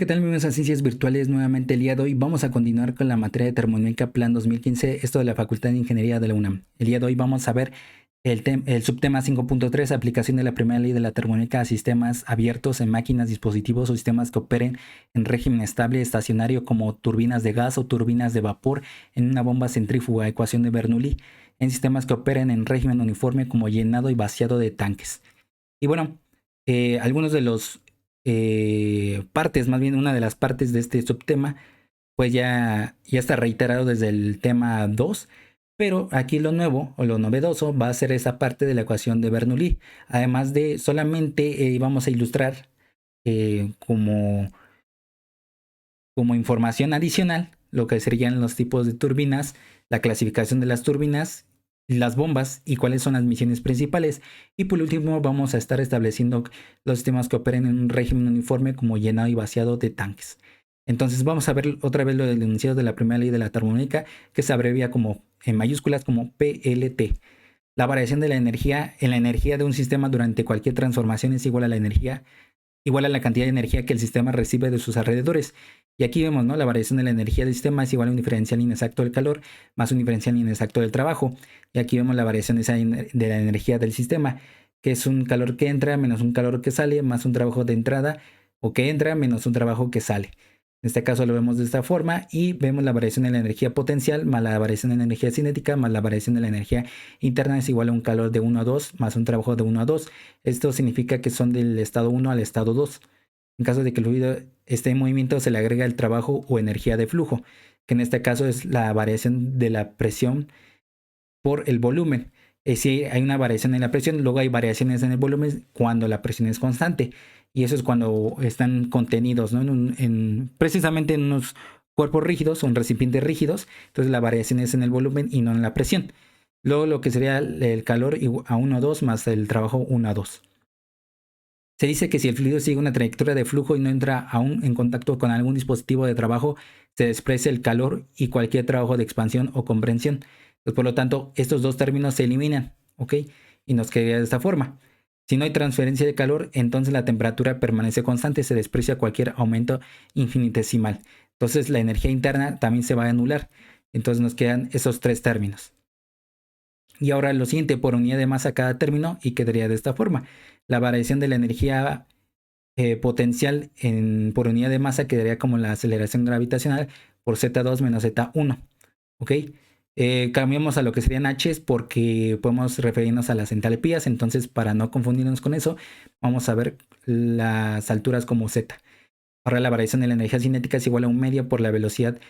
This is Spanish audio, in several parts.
¿Qué tal? Bienvenidos a Ciencias Virtuales. Nuevamente el día de hoy vamos a continuar con la materia de termodinámica Plan 2015, esto de la Facultad de Ingeniería de la UNAM. El día de hoy vamos a ver el subtema 5.3, aplicación de la primera ley de la termodinámica a sistemas abiertos en máquinas, dispositivos o sistemas que operen en régimen estable estacionario como turbinas de gas o turbinas de vapor en una bomba centrífuga, ecuación de Bernoulli, en sistemas que operen en régimen uniforme como llenado y vaciado de tanques. Y bueno, algunos de los partes, más bien una de las partes de este subtema, pues ya está reiterado desde el tema 2, pero aquí lo nuevo o lo novedoso va a ser esa parte de la ecuación de Bernoulli. Además de solamente vamos a ilustrar como información adicional lo que serían los tipos de turbinas, la clasificación de las turbinas, las bombas y cuáles son las misiones principales. Y por último vamos a estar estableciendo los sistemas que operen en un régimen uniforme como llenado y vaciado de tanques. Entonces vamos a ver otra vez lo del enunciado de la primera ley de la termodinámica, que se abrevia como en mayúsculas como PLT. La variación de la energía en la energía de un sistema durante cualquier transformación es igual a la cantidad de energía que el sistema recibe de sus alrededores. Y aquí vemos, ¿no? La variación de la energía del sistema es igual a un diferencial inexacto del calor más un diferencial inexacto del trabajo. Y aquí vemos la variación de la energía del sistema, que es un calor que entra menos un calor que sale más un trabajo de entrada o que entra menos un trabajo que sale. En este caso lo vemos de esta forma y vemos la variación de la energía potencial más la variación de la energía cinética más la variación de la energía interna es igual a un calor de 1 a 2 más un trabajo de 1 a 2. Esto significa que son del estado 1 al estado 2. En caso de que el fluido esté en movimiento se le agrega el trabajo o energía de flujo, que en este caso es la variación de la presión por el volumen. Si hay una variación en la presión, luego hay variaciones en el volumen cuando la presión es constante. Y eso es cuando están contenidos, ¿no? Precisamente en unos cuerpos rígidos o en recipientes rígidos. Entonces la variación es en el volumen y no en la presión. Luego lo que sería el calor a 1 a 2 más el trabajo 1 a 2. Se dice que si el fluido sigue una trayectoria de flujo y no entra aún en contacto con algún dispositivo de trabajo, se desprecia el calor y cualquier trabajo de expansión o comprensión. Pues por lo tanto, estos dos términos se eliminan, ¿ok? Y nos quedaría de esta forma. Si no hay transferencia de calor, entonces la temperatura permanece constante, se desprecia cualquier aumento infinitesimal. Entonces la energía interna también se va a anular. Entonces nos quedan esos tres términos. Y ahora lo siguiente, por unidad de masa cada término, y quedaría de esta forma. La variación de la energía potencial por unidad de masa quedaría como la aceleración gravitacional por Z2 menos Z1. ¿Ok? Cambiamos a lo que serían H's porque podemos referirnos a las entalpías. Entonces, para no confundirnos con eso, vamos a ver las alturas como Z. Ahora la variación de la energía cinética es igual a un medio por la velocidad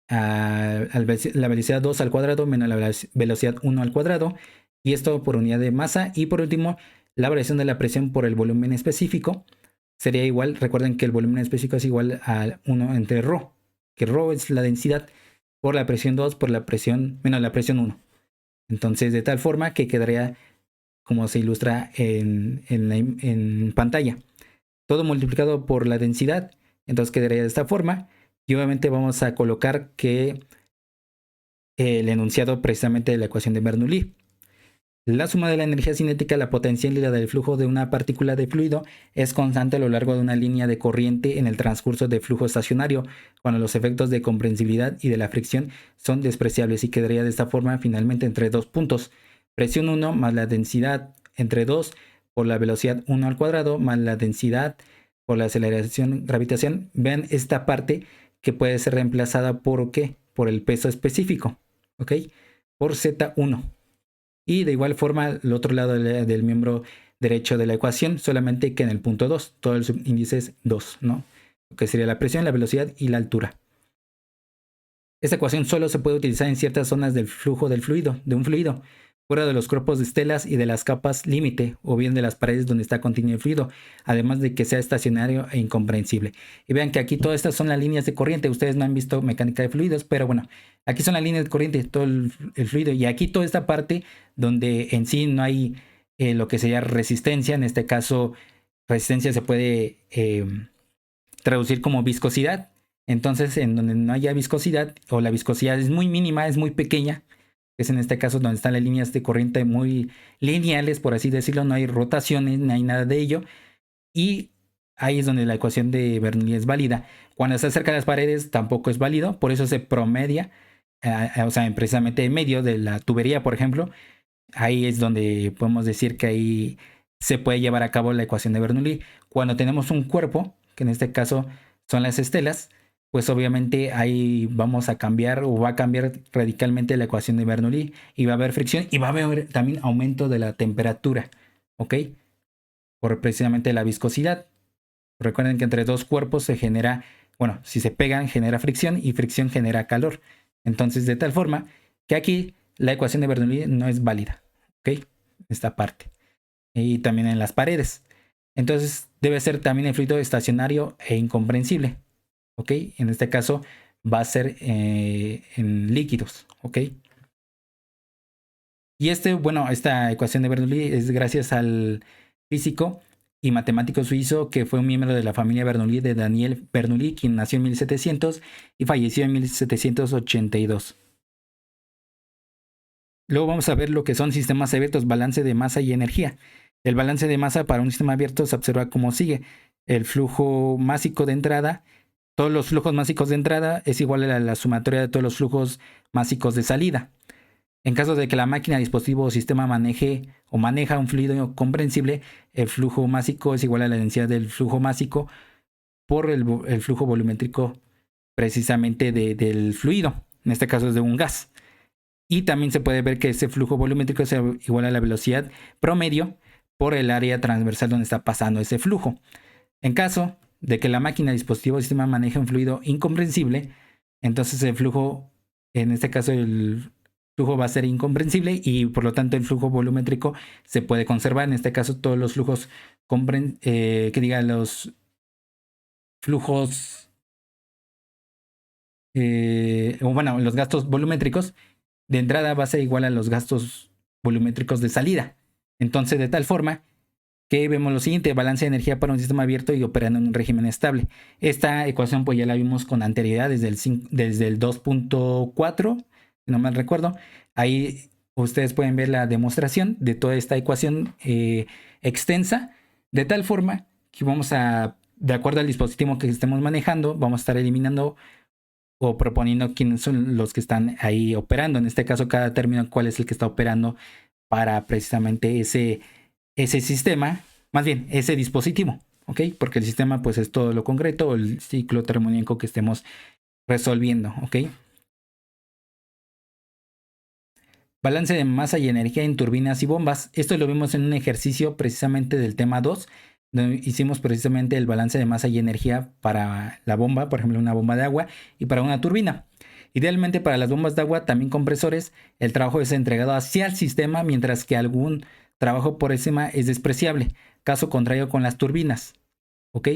la velocidad 2 al cuadrado menos la velocidad 1 al cuadrado, y esto por unidad de masa. Y por último, la variación de la presión por el volumen específico sería igual, recuerden que el volumen específico es igual a 1 entre ρ, que ρ es la densidad por la presión 2 por la presión menos la presión 1. Entonces, de tal forma que quedaría como se ilustra en pantalla, todo multiplicado por la densidad. Entonces quedaría de esta forma. Y obviamente vamos a colocar que el enunciado precisamente de la ecuación de Bernoulli. La suma de la energía cinética, la potencial y la del flujo de una partícula de fluido es constante a lo largo de una línea de corriente en el transcurso de flujo estacionario, cuando los efectos de comprensibilidad y de la fricción son despreciables, y quedaría de esta forma finalmente entre dos puntos. Presión 1 más la densidad entre 2 por la velocidad 1 al cuadrado más la densidad por la aceleración gravitación. Vean esta parte que puede ser reemplazada por ¿qué? Por el peso específico, ¿ok? Por Z1. Y de igual forma, el otro lado del miembro derecho de la ecuación, solamente que en el punto 2, todo el subíndice es 2, ¿no? Lo que sería la presión, la velocidad y la altura. Esta ecuación solo se puede utilizar en ciertas zonas del flujo de un fluido, fuera de los cuerpos de estelas y de las capas límite, o bien de las paredes donde está contenido el fluido, además de que sea estacionario e incomprensible. Y vean que aquí todas estas son las líneas de corriente. Ustedes no han visto mecánica de fluidos, pero bueno, aquí son las líneas de corriente, todo el fluido, y aquí toda esta parte donde en sí no hay lo que sería resistencia. En este caso, resistencia se puede traducir como viscosidad. Entonces, en donde no haya viscosidad o la viscosidad es muy mínima, es muy pequeña, es en este caso donde están las líneas de corriente muy lineales, por así decirlo, no hay rotaciones, no hay nada de ello. Y ahí es donde la ecuación de Bernoulli es válida. Cuando está cerca de las paredes tampoco es válido, por eso se promedia, o sea, precisamente en medio de la tubería, por ejemplo, ahí es donde podemos decir que ahí se puede llevar a cabo la ecuación de Bernoulli. Cuando tenemos un cuerpo, que en este caso son las estelas, pues obviamente ahí vamos a cambiar o va a cambiar radicalmente la ecuación de Bernoulli y va a haber fricción y va a haber también aumento de la temperatura, ¿ok? Por precisamente la viscosidad. Recuerden que entre dos cuerpos se genera, bueno, si se pegan genera fricción y fricción genera calor. Entonces, de tal forma que aquí la ecuación de Bernoulli no es válida, ¿ok? Esta parte. Y también en las paredes. Entonces, debe ser también el fluido estacionario e incomprensible, ¿ok? En este caso va a ser en líquidos, ¿ok? Y bueno, esta ecuación de Bernoulli es gracias al físico y matemático suizo que fue un miembro de la familia Bernoulli de Daniel Bernoulli, quien nació en 1700 y falleció en 1782. Luego vamos a ver lo que son sistemas abiertos, balance de masa y energía. El balance de masa para un sistema abierto se observa como sigue. El flujo másico de entrada, todos los flujos másicos de entrada es igual a la sumatoria de todos los flujos másicos de salida. En caso de que la máquina, dispositivo o sistema maneja un fluido comprensible, el flujo másico es igual a la densidad del flujo másico por el flujo volumétrico precisamente del fluido. En este caso es de un gas. Y también se puede ver que ese flujo volumétrico es igual a la velocidad promedio por el área transversal donde está pasando ese flujo. En caso de que la máquina, dispositivo o sistema maneje un fluido incomprensible, entonces el flujo, en este caso el flujo va a ser incomprensible y por lo tanto el flujo volumétrico se puede conservar. En este caso todos los flujos, los flujos, los gastos volumétricos de entrada va a ser igual a los gastos volumétricos de salida. Entonces, de tal forma que vemos lo siguiente: balance de energía para un sistema abierto y operando en un régimen estable. Esta ecuación pues ya la vimos con anterioridad desde el 2.4, si no mal recuerdo. Ahí ustedes pueden ver la demostración de toda esta ecuación extensa, de tal forma que de acuerdo al dispositivo que estemos manejando, vamos a estar eliminando o proponiendo quiénes son los que están ahí operando. En este caso, cada término, cuál es el que está operando para precisamente ese sistema, más bien ese dispositivo, ¿ok? Porque el sistema pues es todo lo concreto o el ciclo termodinámico que estemos resolviendo, ¿ok? Balance de masa y energía en turbinas y bombas. Esto lo vimos en un ejercicio precisamente del tema 2, donde hicimos precisamente el balance de masa y energía para la bomba, por ejemplo, una bomba de agua, y para una turbina. Idealmente para las bombas de agua, también compresores, el trabajo es entregado hacia el sistema, mientras que algún trabajo por encima es despreciable. Caso contrario con las turbinas, ¿ok?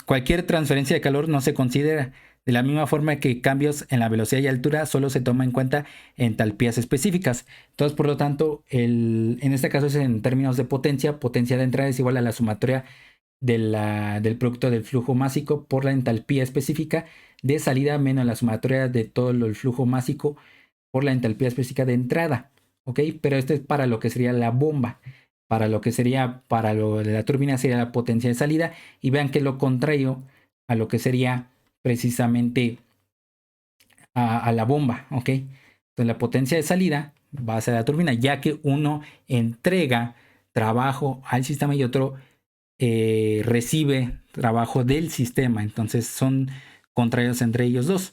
Cualquier transferencia de calor no se considera. De la misma forma que cambios en la velocidad y altura solo se toma en cuenta entalpías específicas. Entonces, por lo tanto, en este caso es en términos de potencia. Potencia de entrada es igual a la sumatoria del producto del flujo másico por la entalpía específica de salida menos la sumatoria de todo el flujo másico por la entalpía específica de entrada. ¿Ok? Pero esto es para lo que sería la bomba. Para lo de la turbina sería la potencia de salida. Y vean que lo contrario a lo que sería precisamente a la bomba, ¿ok? Entonces la potencia de salida va a ser la turbina, ya que uno entrega trabajo al sistema y otro recibe trabajo del sistema. Entonces son contrarios entre ellos dos.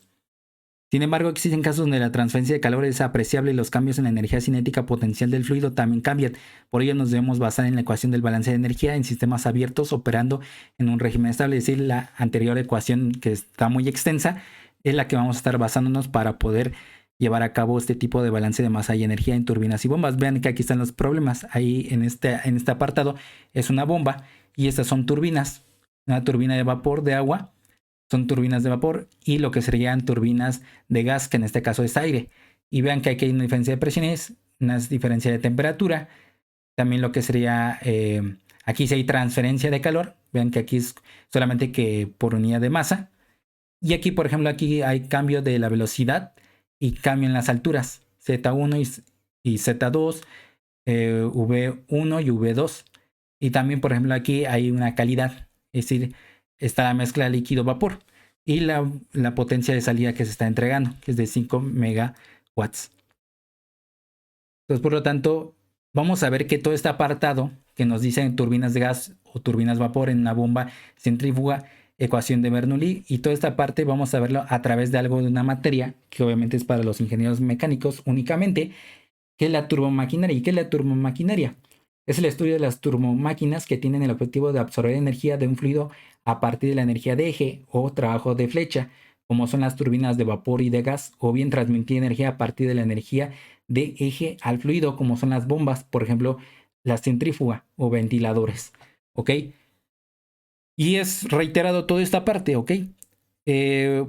Sin embargo, existen casos donde la transferencia de calor es apreciable y los cambios en la energía cinética potencial del fluido también cambian. Por ello nos debemos basar en la ecuación del balance de energía en sistemas abiertos operando en un régimen estable. Es decir, la anterior ecuación, que está muy extensa, es la que vamos a estar basándonos para poder llevar a cabo este tipo de balance de masa y energía en turbinas y bombas. Vean que aquí están los problemas. Ahí en este apartado es una bomba y estas son turbinas. Una turbina de vapor de agua son turbinas de vapor y lo que serían turbinas de gas, que en este caso es aire. Y vean que aquí hay una diferencia de presiones, una diferencia de temperatura. También lo que sería, aquí sí hay transferencia de calor. Vean que aquí es solamente que por unidad de masa. Y aquí, por ejemplo, aquí hay cambio de la velocidad y cambio en las alturas. Z1 y Z2, V1 y V2. Y también, por ejemplo, aquí hay una calidad, es decir, está la mezcla líquido-vapor y la potencia de salida que se está entregando, que es de 5 megawatts. Entonces, por lo tanto, vamos a ver que todo este apartado que nos dicen turbinas de gas o turbinas vapor en una bomba centrífuga, ecuación de Bernoulli, y toda esta parte vamos a verlo a través de algo de una materia que obviamente es para los ingenieros mecánicos únicamente, que es la turbomaquinaria. ¿Y qué es la turbomaquinaria? Es el estudio de las turbomáquinas que tienen el objetivo de absorber energía de un fluido a partir de la energía de eje o trabajo de flecha, como son las turbinas de vapor y de gas, o bien transmitir energía a partir de la energía de eje al fluido, como son las bombas, por ejemplo, la centrífuga o ventiladores. ¿Ok? Y es reiterado toda esta parte, ¿ok?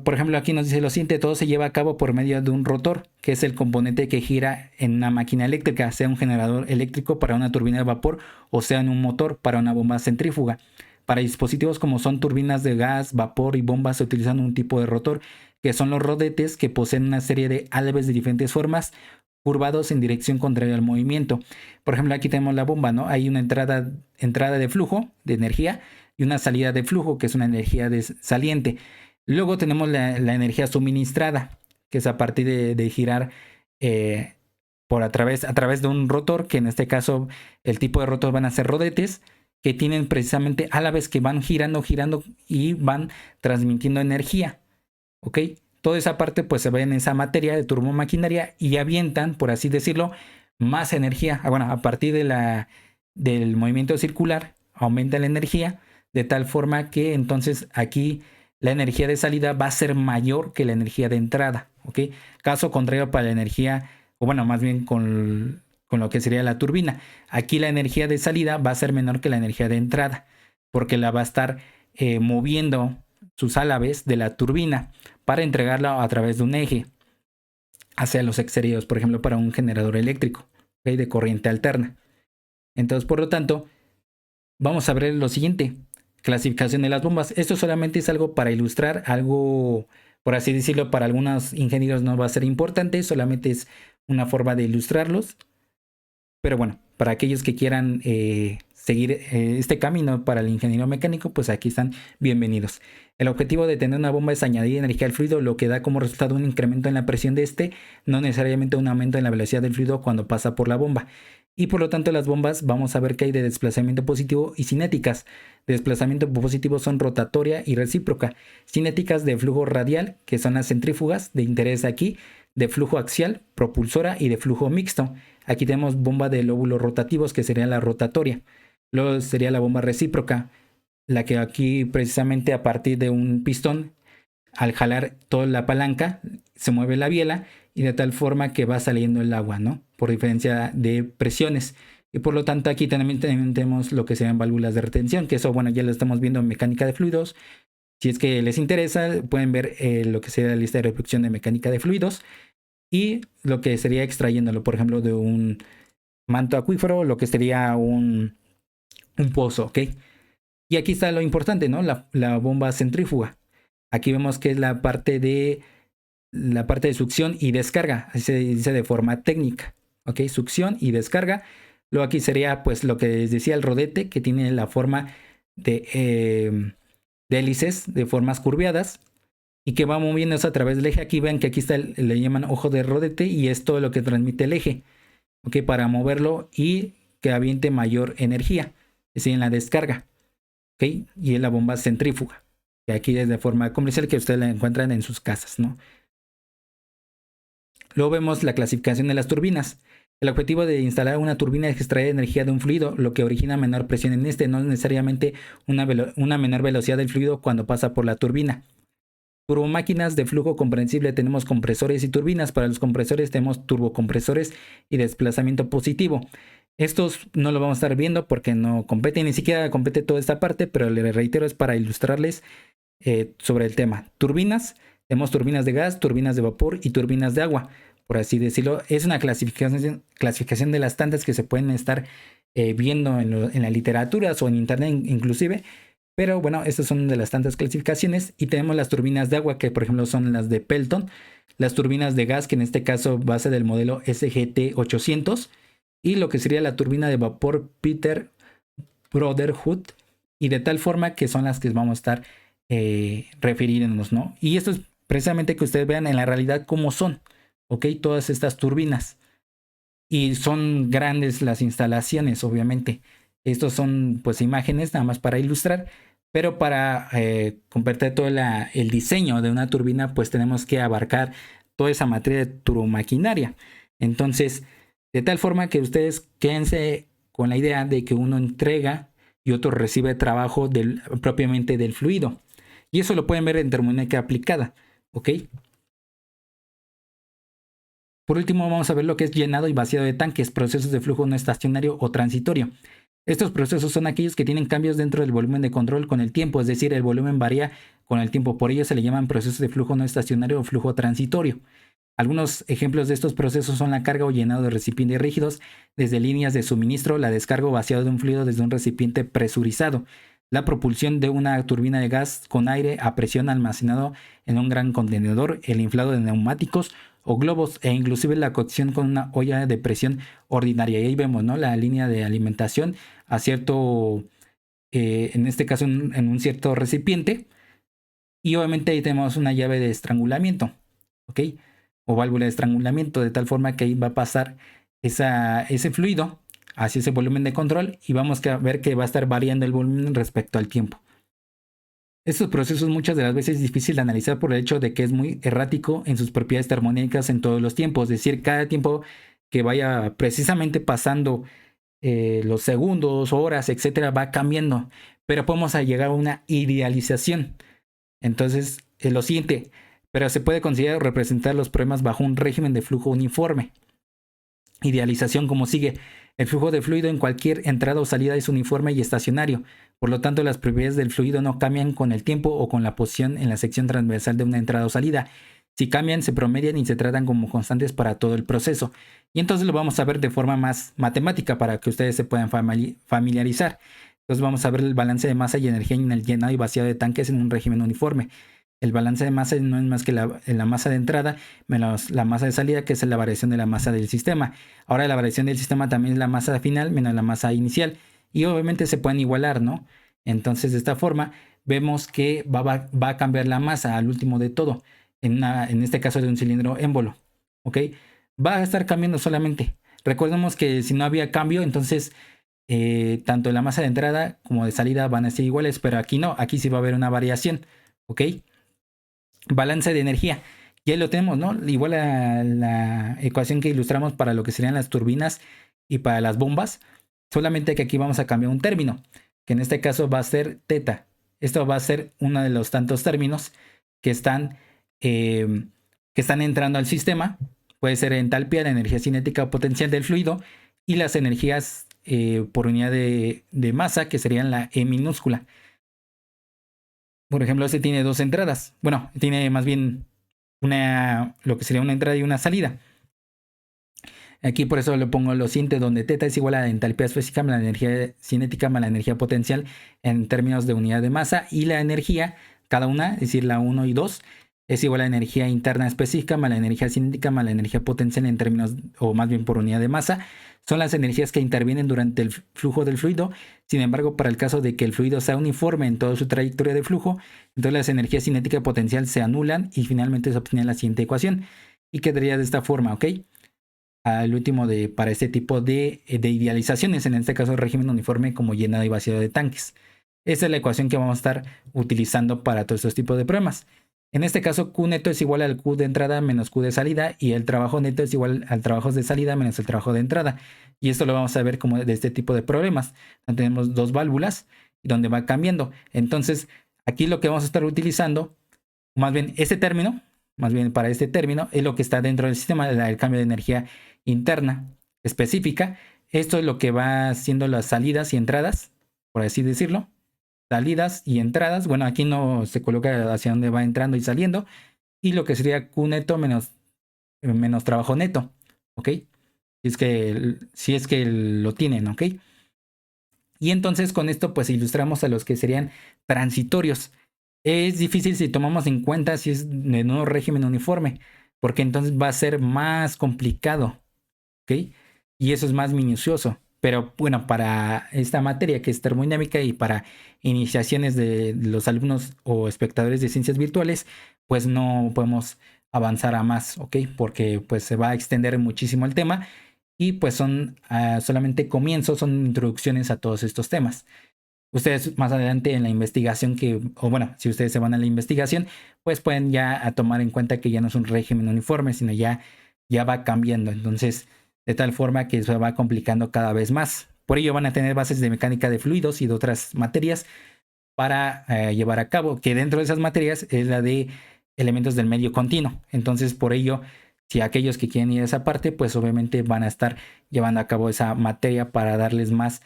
Por ejemplo, aquí nos dice lo siguiente: todo se lleva a cabo por medio de un rotor, que es el componente que gira en una máquina eléctrica, sea un generador eléctrico para una turbina de vapor o sea en un motor para una bomba centrífuga. Para dispositivos como son turbinas de gas, vapor y bombas se utilizan un tipo de rotor, que son los rodetes, que poseen una serie de álabes de diferentes formas, curvados en dirección contraria al movimiento. Por ejemplo, aquí tenemos la bomba, ¿no? Hay una entrada de flujo de energía y una salida de flujo, que es una energía saliente. Luego tenemos la energía suministrada, que es a partir de girar a través de un rotor, que en este caso el tipo de rotor van a ser rodetes, que tienen precisamente álabes que van girando y van transmitiendo energía. ¿Ok? Toda esa parte pues se ve en esa materia de turbomaquinaria y avientan, por así decirlo, más energía. Bueno, a partir del movimiento circular aumenta la energía de tal forma que entonces aquí la energía de salida va a ser mayor que la energía de entrada. ¿Ok? Caso contrario para la energía, o bueno, más bien con lo que sería la turbina. Aquí la energía de salida va a ser menor que la energía de entrada, porque la va a estar moviendo sus álabes de la turbina para entregarla a través de un eje hacia los exteriores, por ejemplo, para un generador eléctrico, ¿okay? De corriente alterna. Entonces, por lo tanto, vamos a ver lo siguiente: clasificación de las bombas. Esto solamente es algo para ilustrar, algo, por así decirlo, para algunos ingenieros no va a ser importante, solamente es una forma de ilustrarlos. Pero bueno, para aquellos que quieran seguir este camino para el ingeniero mecánico, pues aquí están bienvenidos. El objetivo de tener una bomba es añadir energía al fluido, lo que da como resultado un incremento en la presión de este, no necesariamente un aumento en la velocidad del fluido cuando pasa por la bomba. Y por lo tanto las bombas vamos a ver que hay de desplazamiento positivo y cinéticas. De desplazamiento positivo son rotatoria y recíproca. Cinéticas de flujo radial, que son las centrífugas de interés aquí, de flujo axial, propulsora, y de flujo mixto. Aquí tenemos bomba de lóbulos rotativos, que sería la rotatoria. Luego sería la bomba recíproca, la que aquí precisamente a partir de un pistón, al jalar toda la palanca, se mueve la biela y de tal forma que va saliendo el agua, ¿no? Por diferencia de presiones. Y por lo tanto aquí también tenemos lo que serían válvulas de retención, que eso, bueno, ya lo estamos viendo en mecánica de fluidos. Si es que les interesa, pueden ver lo que sería la lista de reproducción de mecánica de fluidos y lo que sería extrayéndolo, por ejemplo, de un manto acuífero, lo que sería un pozo, ¿ok? Y aquí está lo importante, ¿no? La bomba centrífuga. Aquí vemos que es la parte de succión y descarga, así se dice de forma técnica, ¿ok? Succión y descarga. Luego aquí sería pues lo que les decía, el rodete, que tiene la forma de hélices de formas curviadas y que va moviéndose a través del eje. Aquí ven que aquí está le llaman ojo de rodete y es todo lo que transmite el eje, ¿ok? Para moverlo y que aviente mayor energía, es decir, en la descarga, ¿ok? Y es la bomba centrífuga, que aquí es de forma comercial, que ustedes la encuentran en sus casas, ¿no? Luego vemos la clasificación de las turbinas. El objetivo de instalar una turbina es extraer energía de un fluido, lo que origina menor presión en este, no necesariamente una menor velocidad del fluido cuando pasa por la turbina. Turbomáquinas de flujo comprensible, tenemos compresores y turbinas. Para los compresores tenemos turbocompresores y desplazamiento positivo. Estos no lo vamos a estar viendo porque no compete, ni siquiera compete toda esta parte, pero les reitero, es para ilustrarles sobre el tema. Turbinas, tenemos turbinas de gas, turbinas de vapor y turbinas de agua, por así decirlo. Es una clasificación de las tantas que se pueden estar viendo en la literatura o en internet inclusive. Pero bueno, estas son de las tantas clasificaciones. Y tenemos las turbinas de agua, que por ejemplo son las de Pelton. Las turbinas de gas, que en este caso va a ser del modelo SGT 800. Y lo que sería la turbina de vapor Brotherhood, y de tal forma que son las que vamos a estar refiriéndonos, ¿no? Y esto es precisamente que ustedes vean en la realidad cómo son, ¿ok? Todas estas turbinas. Y son grandes las instalaciones, obviamente. Estos son pues imágenes nada más para ilustrar, pero para comprender todo el diseño de una turbina, pues tenemos que abarcar toda esa materia de turbomaquinaria. Entonces, de tal forma que ustedes quédense con la idea de que uno entrega y otro recibe trabajo propiamente del fluido. Y eso lo pueden ver en termodinámica aplicada, ¿ok? Por último, vamos a ver lo que es llenado y vaciado de tanques, procesos de flujo no estacionario o transitorio. Estos procesos son aquellos que tienen cambios dentro del volumen de control con el tiempo, es decir, el volumen varía con el tiempo. Por ello se le llaman procesos de flujo no estacionario o flujo transitorio. Algunos ejemplos de estos procesos son la carga o llenado de recipientes rígidos desde líneas de suministro, la descarga o vaciado de un fluido desde un recipiente presurizado, la propulsión de una turbina de gas con aire a presión almacenado en un gran contenedor, el inflado de neumáticos o globos e inclusive la cocción con una olla de presión ordinaria. Y ahí vemos, ¿no?, la línea de alimentación a cierto, en este caso en un cierto recipiente, y obviamente ahí tenemos una llave de estrangulamiento, ¿ok? O válvula de estrangulamiento, de tal forma que ahí va a pasar ese fluido hacia ese volumen de control y vamos a ver que va a estar variando el volumen respecto al tiempo. Estos procesos muchas de las veces es difícil de analizar por el hecho de que es muy errático en sus propiedades termodinámicas en todos los tiempos, es decir, cada tiempo que vaya precisamente pasando los segundos, horas, etcétera, va cambiando, pero podemos llegar a una idealización. Entonces, lo siguiente, pero se puede considerar representar los problemas bajo un régimen de flujo uniforme. Idealización como sigue: el flujo de fluido en cualquier entrada o salida es uniforme y estacionario, por lo tanto las propiedades del fluido no cambian con el tiempo o con la posición en la sección transversal de una entrada o salida. Si cambian, se promedian y se tratan como constantes para todo el proceso. Y entonces lo vamos a ver de forma más matemática para que ustedes se puedan familiarizar. Entonces vamos a ver el balance de masa y energía en el llenado y vaciado de tanques en un régimen uniforme. El balance de masa no es más que la masa de entrada menos la masa de salida, que es la variación de la masa del sistema. Ahora la variación del sistema también es la masa final menos la masa inicial. Y obviamente se pueden igualar, ¿no? Entonces de esta forma vemos que va a cambiar la masa al último de todo. En este caso de un cilindro émbolo, ¿ok? Va a estar cambiando solamente. Recordemos que si no había cambio, entonces tanto la masa de entrada como de salida van a ser iguales, pero aquí no, aquí sí va a haber una variación, ¿ok? Balance de energía, ya lo tenemos, ¿no? Igual a la ecuación que ilustramos para lo que serían las turbinas y para las bombas, solamente que aquí vamos a cambiar un término, que en este caso va a ser teta. Esto va a ser uno de los tantos términos que están entrando al sistema. Puede ser entalpia, la energía cinética o potencial del fluido, y las energías por unidad de masa, que serían la E minúscula. Por ejemplo, este tiene dos entradas. Bueno, tiene más bien lo que sería una entrada y una salida. Aquí por eso le pongo lo siguiente, donde teta es igual a la entalpía física más la energía cinética más la energía potencial en términos de unidad de masa, y la energía, cada una, es decir, la 1 y 2, es igual a la energía interna específica más la energía cinética más la energía potencial en términos, o más bien por unidad de masa. Son las energías que intervienen durante el flujo del fluido. Sin embargo, para el caso de que el fluido sea uniforme en toda su trayectoria de flujo, entonces las energías cinética y potencial se anulan y finalmente se obtiene la siguiente ecuación. Y quedaría de esta forma, ¿ok? Al último para este tipo de idealizaciones, en este caso el régimen uniforme como llenado y vaciado de tanques. Esa es la ecuación que vamos a estar utilizando para todos estos tipos de problemas. En este caso, Q neto es igual al Q de entrada menos Q de salida, y el trabajo neto es igual al trabajo de salida menos el trabajo de entrada. Y esto lo vamos a ver como de este tipo de problemas, donde tenemos dos válvulas y donde va cambiando. Entonces, aquí lo que vamos a estar utilizando, más bien este término, más bien para este término, es lo que está dentro del sistema, el cambio de energía interna específica. Esto es lo que va haciendo las salidas y entradas, por así decirlo. Salidas y entradas. Bueno, aquí no se coloca hacia dónde va entrando y saliendo. Y lo que sería Q neto menos trabajo neto. ¿Ok? Si es que lo tienen, ¿ok? Y entonces con esto pues ilustramos a los que serían transitorios. Es difícil si tomamos en cuenta si es de nuevo régimen uniforme, porque entonces va a ser más complicado, ¿ok? Y eso es más minucioso. Pero bueno, para esta materia que es termodinámica y para iniciaciones de los alumnos o espectadores de ciencias virtuales, pues no podemos avanzar a más, ¿ok? Porque pues se va a extender muchísimo el tema y pues son solamente comienzos, son introducciones a todos estos temas. Ustedes más adelante en la investigación o bueno, si ustedes se van a la investigación, pues pueden ya a tomar en cuenta que ya no es un régimen uniforme, sino ya va cambiando. Entonces, de tal forma que se va complicando cada vez más. Por ello van a tener bases de mecánica de fluidos y de otras materias para llevar a cabo, que dentro de esas materias es la de elementos del medio continuo. Entonces, por ello, si aquellos que quieren ir a esa parte, pues obviamente van a estar llevando a cabo esa materia para darles más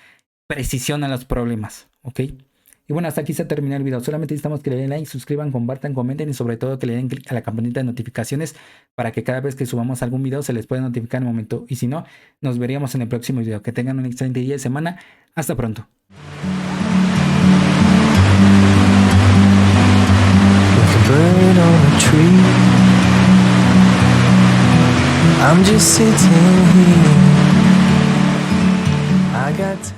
precisión a los problemas, ¿ok? Y bueno, hasta aquí se termina el video. Solamente necesitamos que le den like, suscriban, compartan, comenten y sobre todo que le den click a la campanita de notificaciones para que cada vez que subamos algún video se les pueda notificar en el momento. Y si no, nos veríamos en el próximo video. Que tengan un excelente día de semana. Hasta pronto. I'm just sitting here. I got